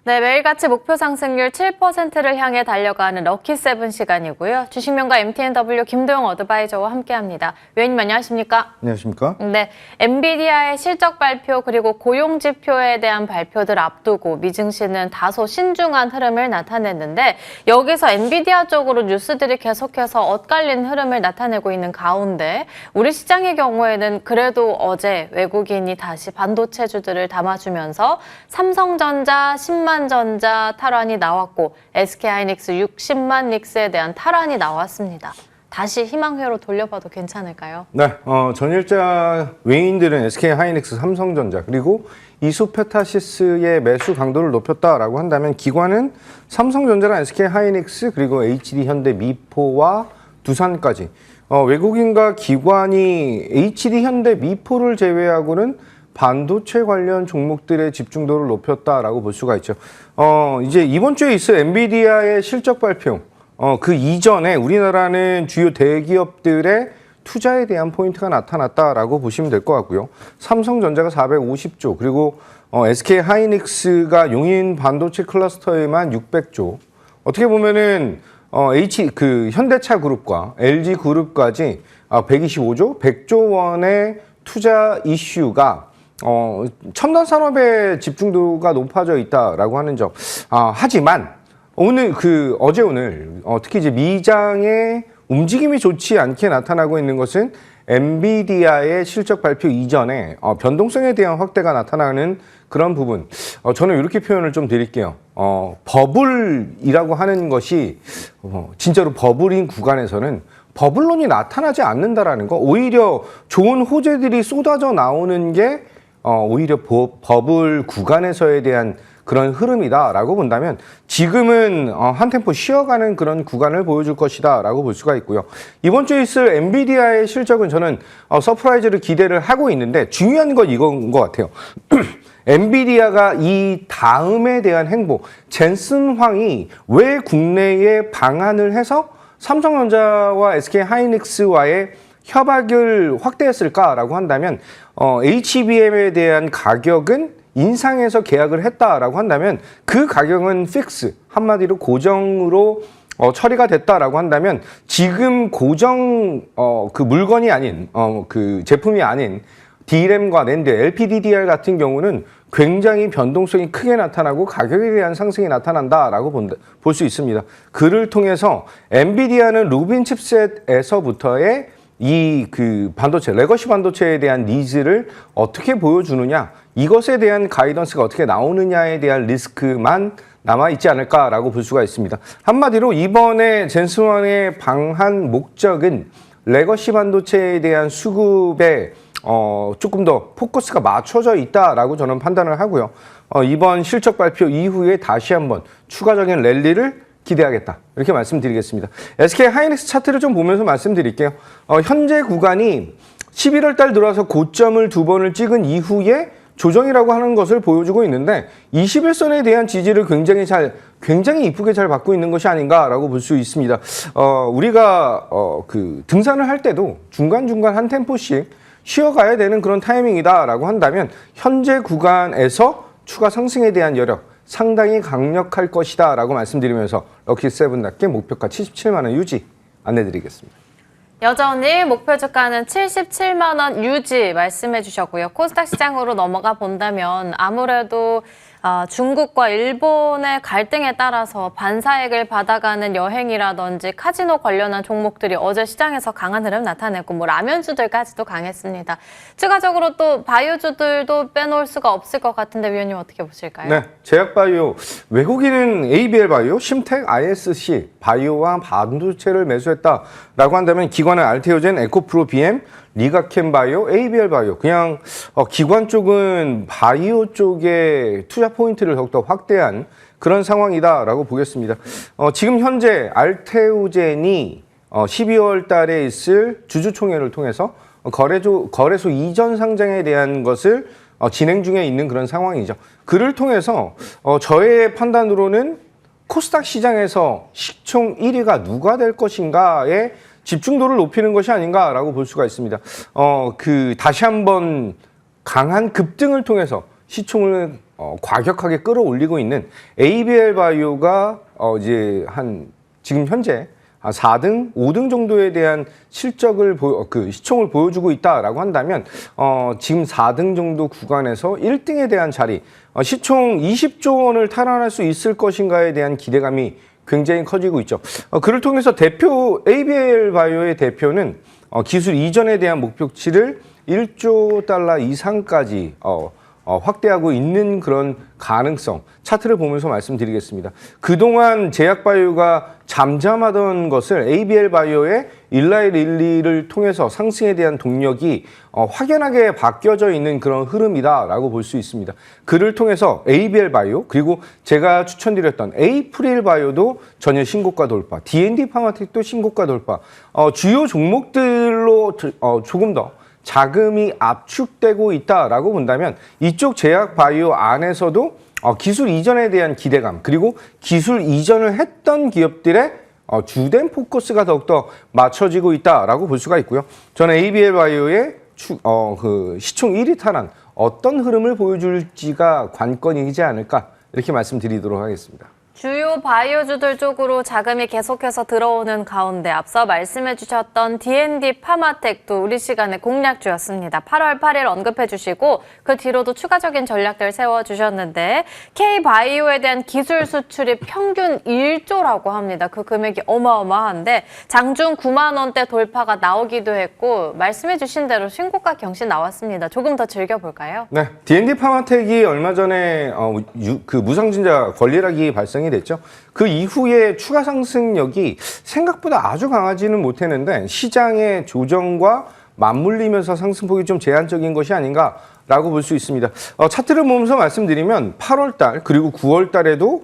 네, 매일같이 목표 상승률 7%를 향해 달려가는 럭키세븐 시간이고요. 주식명가 MTNW 김도영 어드바이저와 함께합니다. 위원님 안녕하십니까? 안녕하십니까? 네, 엔비디아의 실적 발표 그리고 고용 지표에 대한 발표들 앞두고 미증시는 다소 신중한 흐름을 나타냈는데 여기서 엔비디아 쪽으로 뉴스들이 계속해서 엇갈린 흐름을 나타내고 있는 가운데 우리 시장의 경우에는 그래도 어제 외국인이 다시 반도체주들을 담아주면서 삼성전자 10만 전자 탈환이 나왔고 SK하이닉스 60만 닉스에 대한 탈환이 나왔습니다. 다시 희망회로 돌려봐도 괜찮을까요? 네, 전일자 외인들은 SK하이닉스, 삼성전자 그리고 이소페타시스의 매수 강도를 높였다라고 한다면 기관은 삼성전자랑 SK하이닉스 그리고 HD현대, 미포와 두산까지 외국인과 기관이 HD현대, 미포를 제외하고는 반도체 관련 종목들의 집중도를 높였다라고 볼 수가 있죠. 이제 이번 주에 있을 엔비디아의 실적 발표, 그 이전에 우리나라는 주요 대기업들의 투자에 대한 포인트가 나타났다라고 보시면 될 것 같고요. 삼성전자가 450조, 그리고 SK하이닉스가 용인 반도체 클러스터에만 600조. 어떻게 보면은 현대차 그룹과 LG 그룹까지 125조, 100조 원의 투자 이슈가 첨단 산업의 집중도가 높아져 있다라고 하는 점. 하지만 오늘 어제 오늘 특히 이제 미장의 움직임이 좋지 않게 나타나고 있는 것은 엔비디아의 실적 발표 이전에 변동성에 대한 확대가 나타나는 그런 부분. 저는 이렇게 표현을 좀 드릴게요. 버블이라고 하는 것이 진짜로 버블인 구간에서는 버블론이 나타나지 않는다라는 거. 오히려 좋은 호재들이 쏟아져 나오는 게 오히려 버블 구간에서에 대한 그런 흐름이다라고 본다면 지금은 한 템포 쉬어가는 그런 구간을 보여줄 것이다라고 볼 수가 있고요. 이번 주에 있을 엔비디아의 실적은 저는 서프라이즈를 기대를 하고 있는데 중요한 건 이건 것 같아요. 엔비디아가 이 다음에 대한 행보, 젠슨 황이 왜 국내에 방한을 해서 삼성전자와 SK하이닉스와의 협약을 확대했을까라고 한다면 HBM에 대한 가격은 인상해서 계약을 했다라고 한다면 그 가격은 픽스, 한마디로 고정으로 처리가 됐다라고 한다면 지금 고정 그 물건이 아닌 그 제품이 아닌 DRAM과 낸드, LPDDR 같은 경우는 굉장히 변동성이 크게 나타나고 가격에 대한 상승이 나타난다라고 볼 수 있습니다. 그를 통해서 엔비디아는 루빈 칩셋에서부터의 반도체, 레거시 반도체에 대한 니즈를 어떻게 보여주느냐, 이것에 대한 가이던스가 어떻게 나오느냐에 대한 리스크만 남아있지 않을까라고 볼 수가 있습니다. 한마디로 이번에 젠슨왕의 방한 목적은 레거시 반도체에 대한 수급에 조금 더 포커스가 맞춰져 있다라고 저는 판단을 하고요. 이번 실적 발표 이후에 다시 한번 추가적인 랠리를 기대하겠다. 이렇게 말씀드리겠습니다. SK하이닉스 차트를 좀 보면서 말씀드릴게요. 현재 구간이 11월 달 들어와서 고점을 2번을 찍은 이후에 조정이라고 하는 것을 보여주고 있는데 21선에 대한 지지를 굉장히 이쁘게 잘 받고 있는 것이 아닌가라고 볼 수 있습니다. 우리가 등산을 할 때도 중간중간 한 템포씩 쉬어가야 되는 그런 타이밍이다라고 한다면 현재 구간에서 추가 상승에 대한 여력 상당히 강력할 것이다 라고 말씀드리면서 럭키세븐답게 목표가 77만 원 유지 안내드리겠습니다. 여전히 목표 주가는 77만 원 유지 말씀해 주셨고요. 코스닥 시장으로 넘어가 본다면 아무래도 중국과 일본의 갈등에 따라서 반사액을 받아가는 여행이라든지 카지노 관련한 종목들이 어제 시장에서 강한 흐름 나타냈고 라면주들까지도 강했습니다. 추가적으로 또 바이오주들도 빼놓을 수가 없을 것 같은데 위원님 어떻게 보실까요? 네, 제약바이오, 외국인은 ABL바이오, 심텍, ISC, 바이오와 반도체를 매수했다라고 한다면 기관은 알테오젠, 에코프로 BM, 리가캠바이오, ABL바이오, 그냥 기관 쪽은 바이오 쪽에 투자 포인트를 더욱더 확대한 그런 상황이다라고 보겠습니다. 지금 현재 알테오젠이 12월 달에 있을 주주총회를 통해서 거래소 이전 상장에 대한 것을 진행 중에 있는 그런 상황이죠. 그를 통해서 저의 판단으로는 코스닥 시장에서 시총 1위가 누가 될 것인가에 집중도를 높이는 것이 아닌가라고 볼 수가 있습니다. 다시 한번 강한 급등을 통해서 시총을 과격하게 끌어올리고 있는 ABL 바이오가 이제 지금 현재 4등, 5등 정도에 대한 실적을 시총을 보여주고 있다라고 한다면 지금 4등 정도 구간에서 1등에 대한 자리, 시총 20조 원을 탈환할 수 있을 것인가에 대한 기대감이 굉장히 커지고 있죠. 그를 통해서 ABL 바이오의 대표는 기술 이전에 대한 목표치를 1조 달러 이상까지 확대하고 있는 그런 가능성, 차트를 보면서 말씀드리겠습니다. 그동안 제약바이오가 잠잠하던 것을 ABL 바이오의 일라이 릴리를 통해서 상승에 대한 동력이 확연하게 바뀌어져 있는 그런 흐름이다라고 볼 수 있습니다. 그를 통해서 ABL 바이오, 그리고 제가 추천드렸던 에이프릴 바이오도 전일 신고가 돌파, D&D 파마텍도 신고가 돌파, 주요 종목들로 조금 더 자금이 압축되고 있다라고 본다면 이쪽 제약 바이오 안에서도 기술 이전에 대한 기대감, 그리고 기술 이전을 했던 기업들의 주된 포커스가 더욱더 맞춰지고 있다라고 볼 수가 있고요. 저는 ABL 바이오의 시총 1위 탈환 어떤 흐름을 보여줄지가 관건이지 않을까 이렇게 말씀드리도록 하겠습니다. 주요 바이오주들 쪽으로 자금이 계속해서 들어오는 가운데 앞서 말씀해 주셨던 D&D 파마텍도 우리 시간에 공략주였습니다. 8월 8일 언급해 주시고 그 뒤로도 추가적인 전략들 세워주셨는데 K바이오에 대한 기술 수출이 평균 1조라고 합니다. 그 금액이 어마어마한데 장중 9만 원대 돌파가 나오기도 했고 말씀해 주신 대로 신고가 경신 나왔습니다. 조금 더 즐겨볼까요? 네, D&D 파마텍이 얼마 전에 그 무상증자 권리락이 발생이 됐죠. 그 이후에 추가 상승력이 생각보다 아주 강하지는 못했는데 시장의 조정과 맞물리면서 상승폭이 좀 제한적인 것이 아닌가라고 볼 수 있습니다. 차트를 보면서 말씀드리면 8월 달 그리고 9월 달에도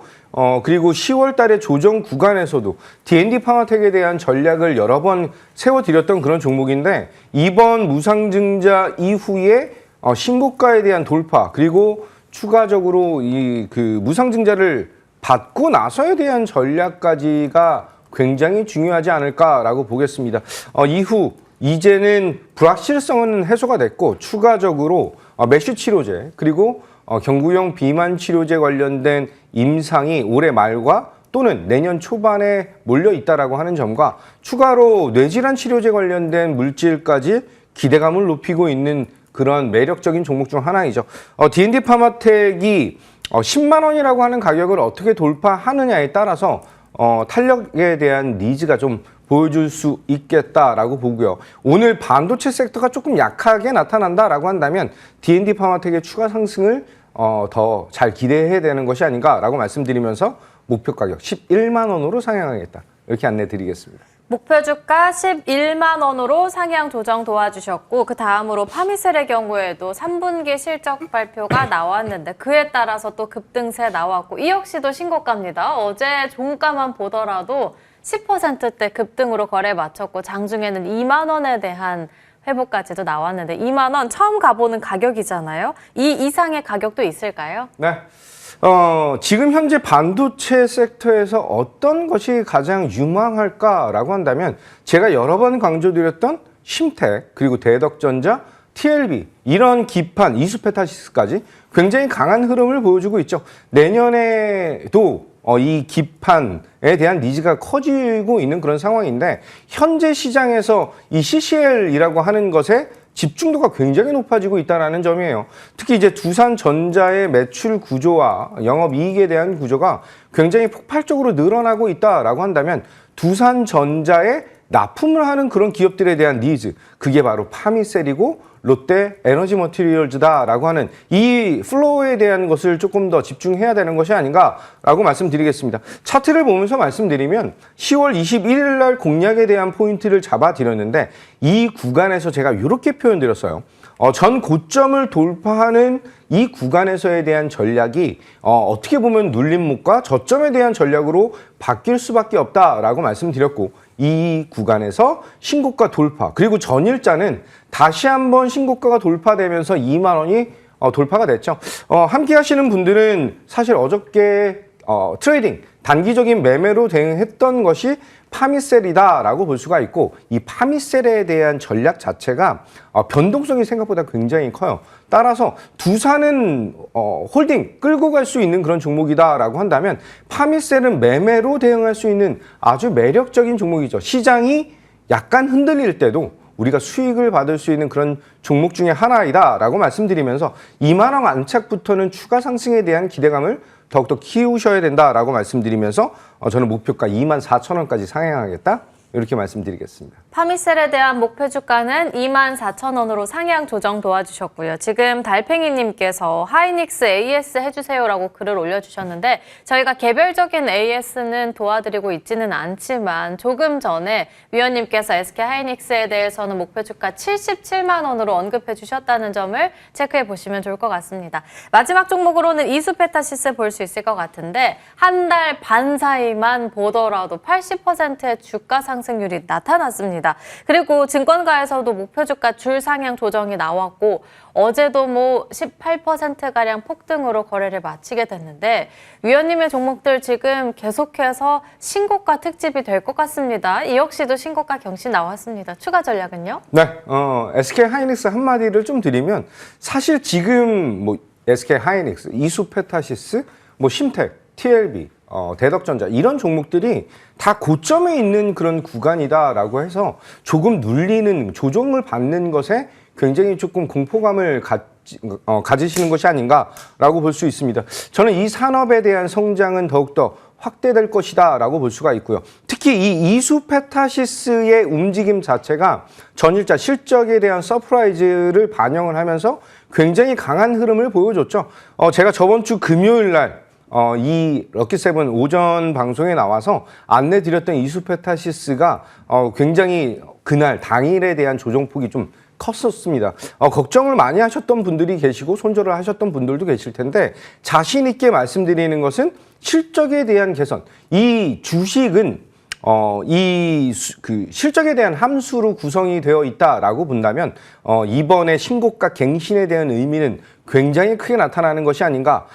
그리고 10월 달의 조정 구간에서도 D&D 파마텍에 대한 전략을 여러 번 세워드렸던 그런 종목인데 이번 무상증자 이후에 신고가에 대한 돌파 그리고 추가적으로 그 무상증자를 받고 나서에 대한 전략까지가 굉장히 중요하지 않을까라고 보겠습니다. 이후 이제는 불확실성은 해소가 됐고 추가적으로 메쉬 치료제 그리고 경구용 비만 치료제 관련된 임상이 올해 말과 또는 내년 초반에 몰려 있다라고 하는 점과 추가로 뇌질환 치료제 관련된 물질까지 기대감을 높이고 있는 그런 매력적인 종목 중 하나이죠. D&D 파마텍이 10만 원이라고 하는 가격을 어떻게 돌파하느냐에 따라서 탄력에 대한 니즈가 좀 보여줄 수 있겠다라고 보고요. 오늘 반도체 섹터가 조금 약하게 나타난다라고 한다면 D&D 파마텍의 추가 상승을 더 잘 기대해야 되는 것이 아닌가라고 말씀드리면서 목표 가격 11만 원으로 상향하겠다. 이렇게 안내 드리겠습니다. 목표 주가 11만 원으로 상향 조정 도와주셨고 그 다음으로 파미셀의 경우에도 3분기 실적 발표가 나왔는데 그에 따라서 또 급등세 나왔고 이 역시도 신고가입니다. 어제 종가만 보더라도 10%대 급등으로 거래 마쳤고 장중에는 2만 원에 대한 회복까지도 나왔는데 2만 원 처음 가보는 가격이잖아요. 이 이상의 가격도 있을까요? 네. 지금 현재 반도체 섹터에서 어떤 것이 가장 유망할까라고 한다면 제가 여러 번 강조드렸던 심텍 그리고 대덕전자, TLB 이런 기판, 이수페타시스까지 굉장히 강한 흐름을 보여주고 있죠. 내년에도 이 기판에 대한 니즈가 커지고 있는 그런 상황인데 현재 시장에서 이 CCL이라고 하는 것에 집중도가 굉장히 높아지고 있다는 점이에요. 특히 이제 두산전자의 매출 구조와 영업이익에 대한 구조가 굉장히 폭발적으로 늘어나고 있다라고 한다면 두산전자에 납품을 하는 그런 기업들에 대한 니즈, 그게 바로 파미셀이고 롯데 에너지 머티리얼즈다라고 하는 이 플로우에 대한 것을 조금 더 집중해야 되는 것이 아닌가라고 말씀드리겠습니다. 차트를 보면서 말씀드리면 10월 21일 날 공략에 대한 포인트를 잡아드렸는데 이 구간에서 제가 이렇게 표현드렸어요. 전 고점을 돌파하는 이 구간에서에 대한 전략이 어떻게 보면 눌림목과 저점에 대한 전략으로 바뀔 수밖에 없다라고 말씀드렸고 이 구간에서 신고가 돌파 그리고 전일자는 다시 한번 신고가가 돌파되면서 2만 원이 돌파가 됐죠. 함께 하시는 분들은 사실 어저께 트레이딩, 단기적인 매매로 대응했던 것이 파미셀이다라고 볼 수가 있고, 이 파미셀에 대한 전략 자체가 변동성이 생각보다 굉장히 커요. 따라서 두산은 홀딩 끌고 갈 수 있는 그런 종목이다라고 한다면, 파미셀은 매매로 대응할 수 있는 아주 매력적인 종목이죠. 시장이 약간 흔들릴 때도 우리가 수익을 받을 수 있는 그런 종목 중에 하나이다라고 말씀드리면서 2만 원 안착부터는 추가 상승에 대한 기대감을 더욱더 키우셔야 된다라고 말씀드리면서 저는 목표가 24,000원까지 상향하겠다, 이렇게 말씀드리겠습니다. 파미셀에 대한 목표 주가는 24,000원으로 상향 조정 도와주셨고요. 지금 달팽이님께서 하이닉스 AS 해주세요라고 글을 올려주셨는데, 저희가 개별적인 AS는 도와드리고 있지는 않지만 조금 전에 위원님께서 SK 하이닉스에 대해서는 목표 주가 77만 원으로 언급해 주셨다는 점을 체크해 보시면 좋을 것 같습니다. 마지막 종목으로는 이수페타시스 볼 수 있을 것 같은데, 한 달 반 사이만 보더라도 80%의 주가 상승률이 나타났습니다. 그리고 증권가에서도 목표 주가 줄 상향 조정이 나왔고, 어제도 뭐 18%가량 폭등으로 거래를 마치게 됐는데, 위원님의 종목들 지금 계속해서 신고가 특집이 될 것 같습니다. 이 역시도 신고가 경신 나왔습니다. 추가 전략은요? 네, SK 하이닉스 한마디를 좀 드리면, 사실 지금 뭐 SK 하이닉스, 이수페타시스, 뭐 심텍, TLB, 대덕전자, 이런 종목들이 다 고점에 있는 그런 구간이다라고 해서 조금 눌리는, 조정을 받는 것에 굉장히 조금 공포감을 가지시는 것이 아닌가라고 볼 수 있습니다. 저는 이 산업에 대한 성장은 더욱더 확대될 것이다라고 볼 수가 있고요. 특히 이 이수페타시스의 움직임 자체가 전일자 실적에 대한 서프라이즈를 반영을 하면서 굉장히 강한 흐름을 보여줬죠. 제가 저번 주 금요일 날 이 럭키세븐 오전 방송에 나와서 안내드렸던 이수페타시스가 굉장히 그날 당일에 대한 조정폭이 좀 컸었습니다. 걱정을 많이 하셨던 분들이 계시고 손절을 하셨던 분들도 계실 텐데, 자신 있게 말씀드리는 것은 실적에 대한 개선, 이 주식은 실적에 대한 함수로 구성이 되어 있다라고 본다면 이번에 신고가 갱신에 대한 의미는 굉장히 크게 나타나는 것이 아닌가.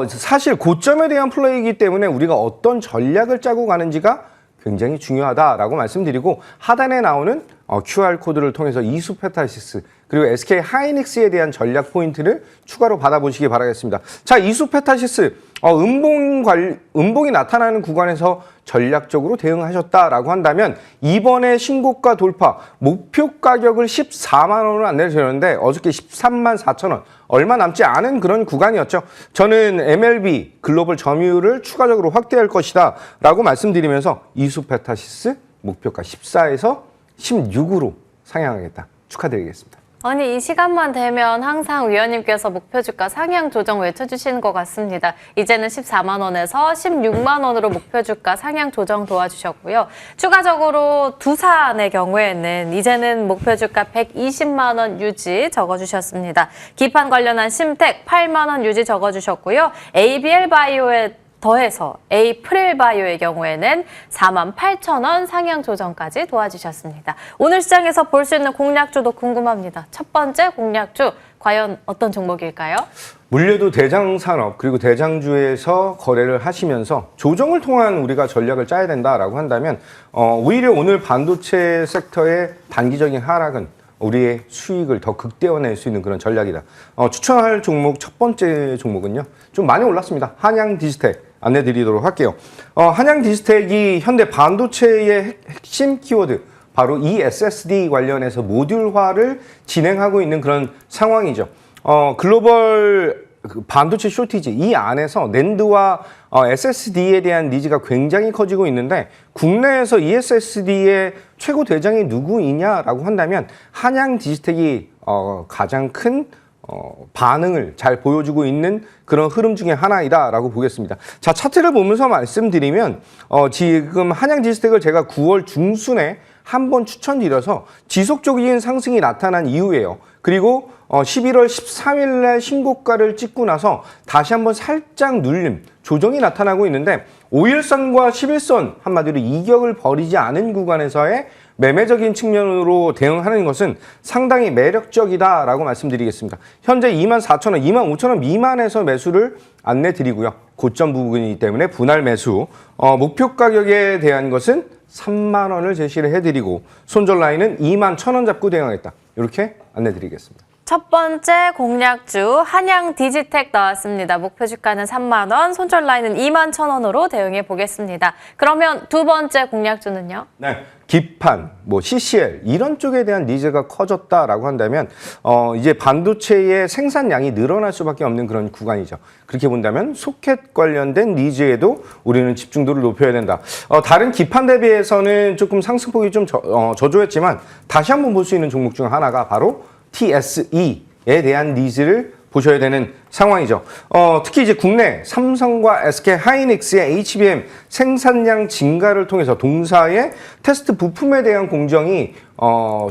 사실 고점에 대한 플레이이기 때문에 우리가 어떤 전략을 짜고 가는지가 굉장히 중요하다라고 말씀드리고, 하단에 나오는 QR코드를 통해서 이수페타시스 그리고 SK 하이닉스에 대한 전략 포인트를 추가로 받아보시기 바라겠습니다. 자, 이수페타시스 음봉이 나타나는 구간에서 전략적으로 대응하셨다라고 한다면, 이번에 신고가 돌파, 목표 가격을 14만 원으로 안내드렸는데 어저께 13만 4천 원, 얼마 남지 않은 그런 구간이었죠. 저는 MLB 글로벌 점유율을 추가적으로 확대할 것이다 라고 말씀드리면서 이수페타시스 목표가 14에서 16으로 상향하겠다, 축하드리겠습니다. 아니, 이 시간만 되면 항상 위원님께서 목표 주가 상향 조정 외쳐주시는 것 같습니다. 이제는 14만 원에서 16만 원으로 목표 주가 상향 조정 도와주셨고요. 추가적으로 두산의 경우에는 이제는 목표 주가 120만 원 유지 적어주셨습니다. 기판 관련한 심텍 8만 원 유지 적어주셨고요. ABL 바이오에 더해서 에이프릴바이오의 경우에는 48,000원 상향 조정까지 도와주셨습니다. 오늘 시장에서 볼 수 있는 공략주도 궁금합니다. 첫 번째 공략주, 과연 어떤 종목일까요? 물류도 대장산업 그리고 대장주에서 거래를 하시면서 조정을 통한 우리가 전략을 짜야 된다라고 한다면, 오히려 오늘 반도체 섹터의 단기적인 하락은 우리의 수익을 더 극대화낼 수 있는 그런 전략이다. 추천할 종목, 첫 번째 종목은요, 좀 많이 올랐습니다. 한양 디지텍 안내드리도록 할게요. 한양 디지텍이 현대 반도체의 핵심 키워드, 바로 이 SSD 관련해서 모듈화를 진행하고 있는 그런 상황이죠. 글로벌 반도체 쇼티지, 이 안에서 낸드와 SSD에 대한 니즈가 굉장히 커지고 있는데, 국내에서 이 SSD의 최고 대장이 누구이냐라고 한다면 한양 디지텍이 가장 큰 반응을 잘 보여주고 있는 그런 흐름 중에 하나이다라고 보겠습니다. 자, 차트를 보면서 말씀드리면 지금 한양 디지텍을 제가 9월 중순에 한번 추천드려서 지속적인 상승이 나타난 이후에요. 그리고 11월 13일 날 신고가를 찍고 나서 다시 한번 살짝 눌림, 조정이 나타나고 있는데, 5일선과 11선, 한마디로 이격을 벌이지 않은 구간에서의 매매적인 측면으로 대응하는 것은 상당히 매력적이다라고 말씀드리겠습니다. 현재 24,000원, 25,000원 미만에서 매수를 안내 드리고요. 고점 부분이기 때문에 분할 매수, 목표 가격에 대한 것은 3만 원을 제시를 해드리고 손절 라인은 21,000원 잡고 대응하겠다. 이렇게 안내 드리겠습니다. 첫 번째 공략주 한양 디지텍 나왔습니다. 목표 주가는 3만 원, 손절 라인은 21,000원으로 대응해 보겠습니다. 그러면 두 번째 공략주는요? 네, 기판, CCL 이런 쪽에 대한 니즈가 커졌다라고 한다면 이제 반도체의 생산량이 늘어날 수밖에 없는 그런 구간이죠. 그렇게 본다면 소켓 관련된 니즈에도 우리는 집중도를 높여야 된다. 다른 기판 대비해서는 조금 상승폭이 좀 저조했지만 다시 한번 볼 수 있는 종목 중 하나가 바로 TSE에 대한 니즈를 보셔야 되는 상황이죠. 특히 이제 국내 삼성과 SK 하이닉스의 HBM 생산량 증가를 통해서 동사의 테스트 부품에 대한 공정이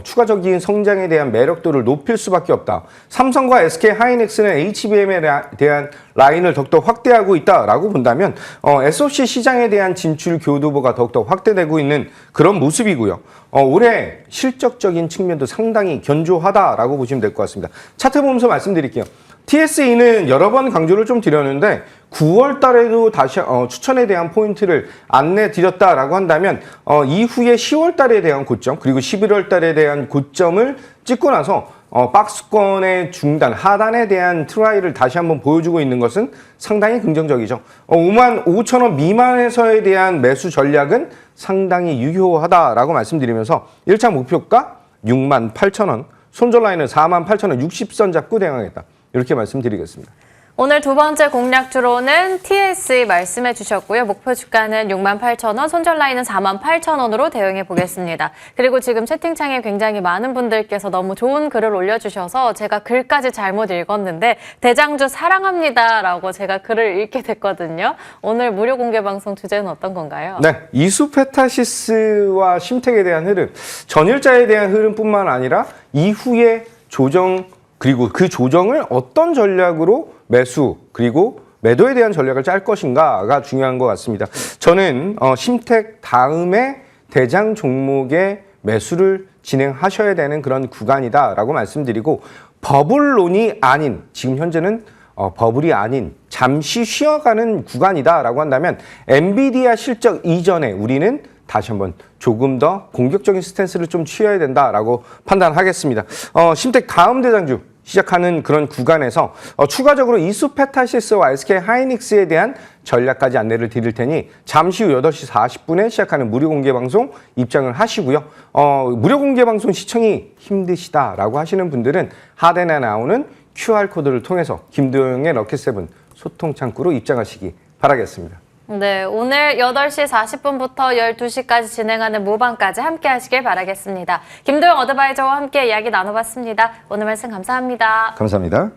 추가적인 성장에 대한 매력도를 높일 수밖에 없다. 삼성과 SK 하이닉스는 HBM에 대한 라인을 더욱더 확대하고 있다라고 본다면 SoC 시장에 대한 진출 교두보가 더욱더 확대되고 있는 그런 모습이고요. 올해 실적적인 측면도 상당히 견조하다라고 보시면 될 것 같습니다. 차트 보면서 말씀드릴게요. TSE는 여러 번 강조를 좀 드렸는데 9월 달에도 다시 추천에 대한 포인트를 안내 드렸다라고 한다면 이후에 10월 달에 대한 고점 그리고 11월 달에 대한 고점을 찍고 나서 박스권의 중단, 하단에 대한 트라이를 다시 한번 보여주고 있는 것은 상당히 긍정적이죠. 55,000원 미만에서에 대한 매수 전략은 상당히 유효하다라고 말씀드리면서 1차 목표가 68,000원, 손절 라인은 48,000원 60선 잡고 대응하겠다. 이렇게 말씀드리겠습니다. 오늘 두 번째 공략주로는 TSE 말씀해 주셨고요. 목표 주가는 68,000원, 손절 라인은 48,000원으로 대응해 보겠습니다. 그리고 지금 채팅창에 굉장히 많은 분들께서 너무 좋은 글을 올려주셔서 제가 글까지 잘못 읽었는데 대장주 사랑합니다라고 제가 글을 읽게 됐거든요. 오늘 무료 공개 방송 주제는 어떤 건가요? 네, 이수페타시스와 심텍에 대한 흐름, 전일자에 대한 흐름뿐만 아니라 이후의 조정 그리고 그 조정을 어떤 전략으로 매수 그리고 매도에 대한 전략을 짤 것인가가 중요한 것 같습니다. 저는 심텍 다음에 대장 종목의 매수를 진행하셔야 되는 그런 구간이다라고 말씀드리고 버블론이 아닌 지금 현재는 버블이 아닌 잠시 쉬어가는 구간이다라고 한다면 엔비디아 실적 이전에 우리는 다시 한번 조금 더 공격적인 스탠스를 좀 취해야 된다라고 판단하겠습니다. 심텍 다음 대장주 시작하는 그런 구간에서 추가적으로 이수페타시스와 SK 하이닉스에 대한 전략까지 안내를 드릴 테니 잠시 후 8시 40분에 시작하는 무료 공개 방송 입장을 하시고요. 무료 공개 방송 시청이 힘드시다라고 하시는 분들은 하단에 나오는 QR코드를 통해서 김도영의 럭키세븐 소통 창구로 입장하시기 바라겠습니다. 네, 오늘 8시 40분부터 12시까지 진행하는 모방까지 함께 하시길 바라겠습니다. 김도영 어드바이저와 함께 이야기 나눠봤습니다. 오늘 말씀 감사합니다. 감사합니다.